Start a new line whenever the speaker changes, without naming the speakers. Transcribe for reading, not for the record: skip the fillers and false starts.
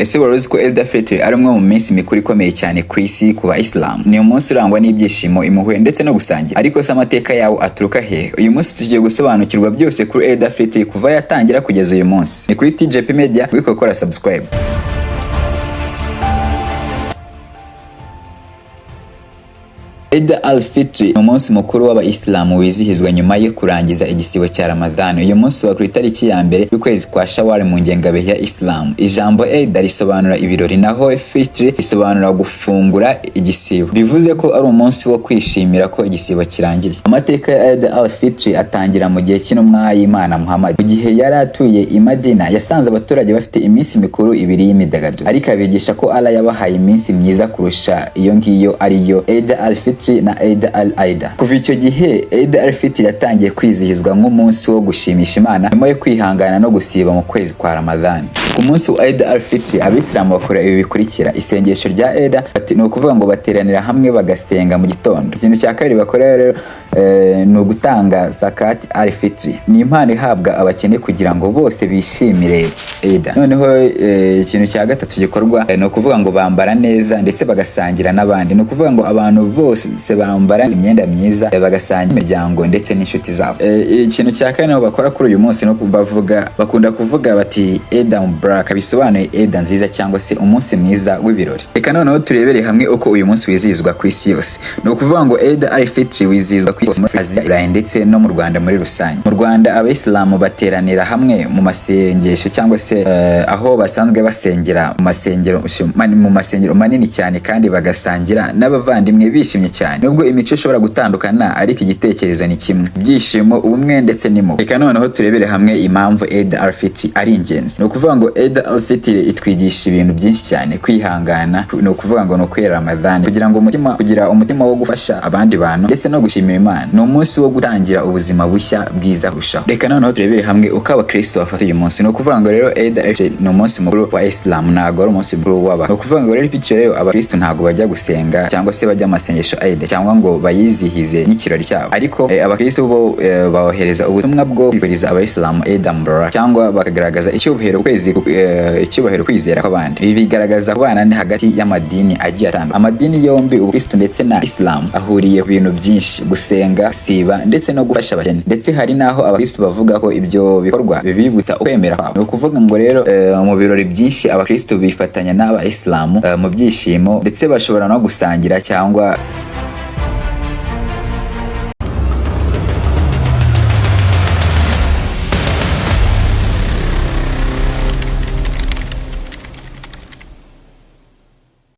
Ese wari uzi ko Eid al-Fitr ari umwe mu minsi mikuru ikomeye cyane ku isi ku Bayisilamu? Ni umunsi urangwa n'ibyishimo, impuhwe ndetse no gusangira. Ariko se amateka yawo aturuka he? Uyu munsi tugiye gusobanukirwa byose kuri Eid al-Fitr kuva yatangira kugeza uyu munsi. Ni kuri TJP Media, wikokora subscribe. Eid al-Fitr ni umunsi mukuru w'Abayisilamu wizihizwa nyuma yo kurangiza igisibo cya Ramadhan. Uyu munsi wa kuri tariki ya mbere y'ukwezi kwa Shawwal mu ngengabihe ya Islam. Ijambo Eid risobanura ibirori, naho Fitr risobanura gufungura igisibo. Bivuze ko ari umunsi wo kwishimira ko igisibo kirangiye. Amateka ya Eid al-Fitr atangira mu gihe cy'intumwa y'Imana Muhammad. Mu gihe yari atuye i Madina, yasanze abaturage bafite iminsi mikuru ibiri y'imyidagaduro, ariko abigisha ko Allah yabahaye iminsi myiza kurusha iyo ngiyo, ariyo Eid al-Fitr na Eid al-Adha. Kuva icyo gihe Eid al-Fitr yatangiye kwizihizwa nk'umunsi wo gushimisha Imana nyuma yo kwihangana no gusiba mu kwezi kwa Ramadhan. Ku munsi wa Eid al-Fitr Abisilamu bakora ibi bikurikira: isengesho rya Eid, ni ukuvuga ngo bateranira hamwe bagasenga mu gitondo. Ikintu cya kabiri bakora rero ni ugutanga zakat al-Fitr, ni impano ihabwa abakene kugira ngo bose bishimire Eid. Noneho ikintu cya gatatu gikorwa ni ukuvuga ngo bambara neza ndetse bagasangira n'abandi. Ni ukuvuga ngo abantu bose bambara imyenda myiza bagasangira imiryango ndetse n'inshuti zabo. Ikintu cya kane bakora kuri uyu munsi no bakunda kuvuga bati Eid Mubarak, bisobanuye Eid nziza cyangwa se umunsi mwiza w'ibirori. Reka noneho turebere hamwe uko uyu munsi wizihizwa ku isi yose. Ni ukuvuga ngo Eid al-Fitr wizihizwa ku isi muri Aziya ndetse no mu Rwanda muri rusange. Mu Rwanda Abayisilamu bateranira hamwe mu masengesho cyangwa se aho basanzwe basengera mu masengero manini cyane, kandi bagasangira n'abavandimwe bishimye cyane. Nubwo imico ishobora gutandukana, ariko igitekerezo ni kimwe: ibyishimo, ubumwe ndetse n'impuhwe. Reka noneho turebere hamwe impamvu Eid al-Fitr ari ingenzi. Ni ukuvuga ngo Eid al-Fitr itwigisha ibintu byinshi cyane: kwihangana, ni ukuvuga ngo no kwera Ramadhan, kugira umutima wo gufasha abandi bantu ndetse no gushimira Imana. Ni umunsi wo gutangira ubuzima bushya bwiza kurushaho. Reka noneho turebere hamwe uko Abakristo bafata uyu munsi. Ni ukuvuga ngo rero Eid al-Fitr ni umunsi mukuru wa Islam, ntabwo ari umunsi mukuru w'abantu. Ni ukuvuga ngo rero bityo rero Abakristo ntabwo bajya gusenga cyangwa se bajya amasengesho Eid cyangwa ngo bayizihize n'ikirori cyabo, ariko Abakristo bo bawohereza ubutumwa bwo kwifuriza Abayisilamu Eid Mubarak, cyangwa bakagaragaza icyubahiro kwizera kw'abandi. Ibi bigaragaza kubana hagati y'amadini agiye atandukanye. Amadini yombi, Ubukristo ndetse na Islam, ahuriye ku bintu byinshi: gusenga, siba ndetse no gufasha abakene. Ndetse hari naho Abakristo bavuga ko ibyo bikorwa bibibutsa ukwemera kwabo. Ni ukuvuga ngo rero mu birori byinshi Abakristo bifatanya n'Abayisilamu mu byishimo, ndetse bashobora no gusangira cyangwa